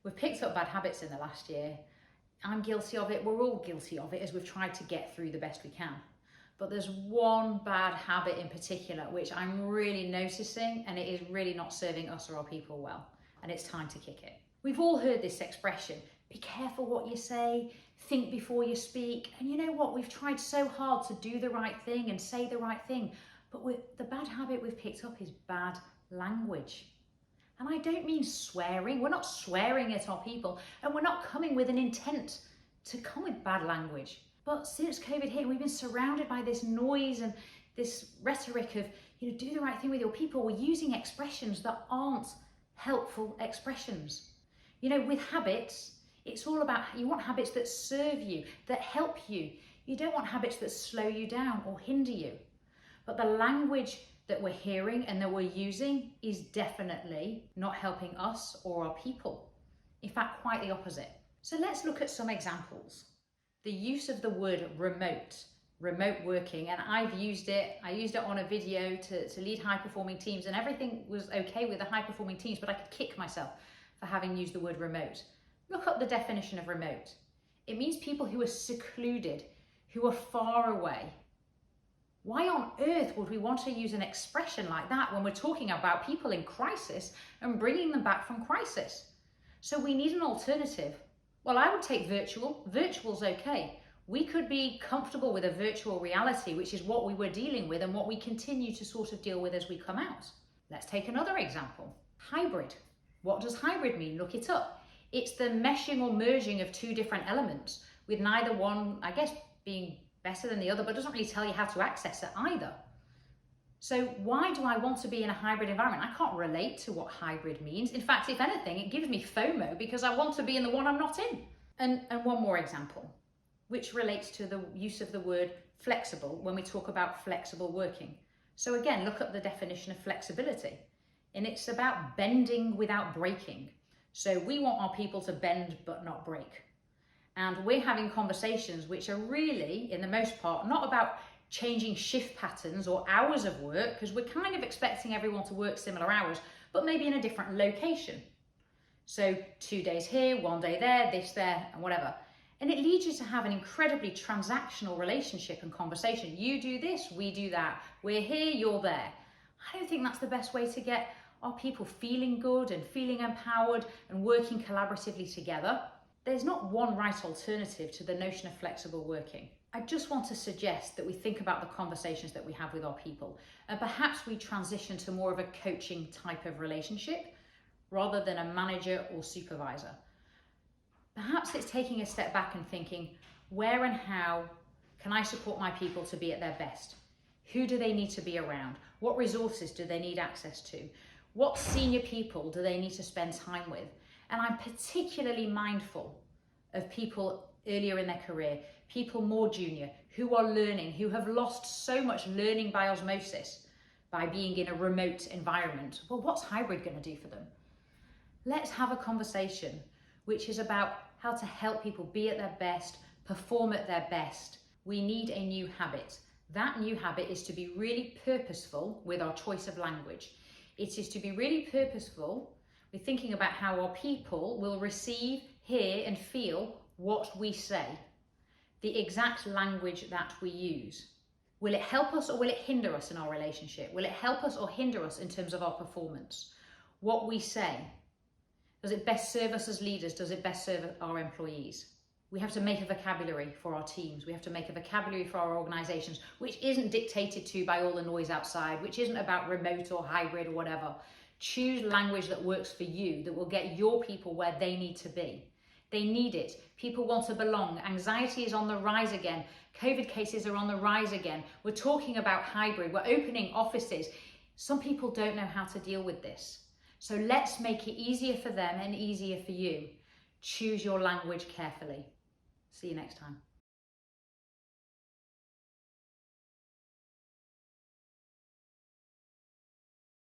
We've picked up bad habits in the last year. I'm guilty of it. We're all guilty of it as we've tried to get through the best we can. But there's one bad habit in particular which I'm really noticing, and it is really not serving us or our people well. And it's time to kick it. We've all heard this expression, be careful what you say, think before you speak. And you know what? We've tried so hard to do the right thing and say the right thing. But the bad habit we've picked up is bad language. And I don't mean swearing. We're not swearing at our people, and we're not coming with an intent to come with bad language. But since COVID hit, we've been surrounded by this noise and this rhetoric of, do the right thing with your people. We're using expressions that aren't helpful expressions. With habits, it's all about, you want habits that serve you, that help you. You don't want habits that slow you down or hinder you. But the language that we're hearing and that we're using is definitely not helping us or our people. In fact, quite the opposite. So let's look at some examples. The use of the word remote working, and I used it on a video to lead high performing teams, and everything was okay with the high performing teams, but I could kick myself for having used the word remote. Look up the definition of remote. It means people who are secluded, who are far away. Why on earth would we want to use an expression like that when we're talking about people in crisis and bringing them back from crisis? So we need an alternative. Well, I would take virtual. Virtual's okay. We could be comfortable with a virtual reality, which is what we were dealing with and what we continue to sort of deal with as we come out. Let's take another example. Hybrid. What does hybrid mean? Look it up. It's the meshing or merging of two different elements, with neither one, I guess, being better than the other, but doesn't really tell you how to access it either. So why do I want to be in a hybrid environment? I can't relate to what hybrid means. In fact, if anything, it gives me FOMO because I want to be in the one I'm not in. And one more example, which relates to the use of the word flexible when we talk about flexible working. So again, look up the definition of flexibility, and it's about bending without breaking. So we want our people to bend but not break. And we're having conversations which are really, in the most part, not about changing shift patterns or hours of work, because we're kind of expecting everyone to work similar hours, but maybe in a different location. So 2 days here, 1 day there, this there, and whatever. And it leads you to have an incredibly transactional relationship and conversation. You do this, we do that. We're here, you're there. I don't think that's the best way to get our people feeling good and feeling empowered and working collaboratively together. There's not one right alternative to the notion of flexible working. I just want to suggest that we think about the conversations that we have with our people, and perhaps we transition to more of a coaching type of relationship rather than a manager or supervisor. Perhaps it's taking a step back and thinking, where and how can I support my people to be at their best? Who do they need to be around? What resources do they need access to? What senior people do they need to spend time with? And I'm particularly mindful of people earlier in their career, people more junior, who are learning, who have lost so much learning by osmosis by being in a remote environment. Well, what's hybrid going to do for them? Let's have a conversation which is about how to help people be at their best, perform at their best. We need a new habit. That new habit is to be really purposeful with our choice of language. It is to be really purposeful with thinking about how our people will receive, hear, and feel what we say, the exact language that we use. Will it help us or will it hinder us in our relationship? Will it help us or hinder us in terms of our performance? What we say, does it best serve us as leaders? Does it best serve our employees? We have to make a vocabulary for our teams. We have to make a vocabulary for our organizations, which isn't dictated to by all the noise outside, which isn't about remote or hybrid or whatever. Choose language that works for you, that will get your people where they need to be. They need it. People want to belong. Anxiety is on the rise again. COVID cases are on the rise again. We're talking about hybrid. We're opening offices. Some people don't know how to deal with this. So let's make it easier for them and easier for you. Choose your language carefully. See you next time.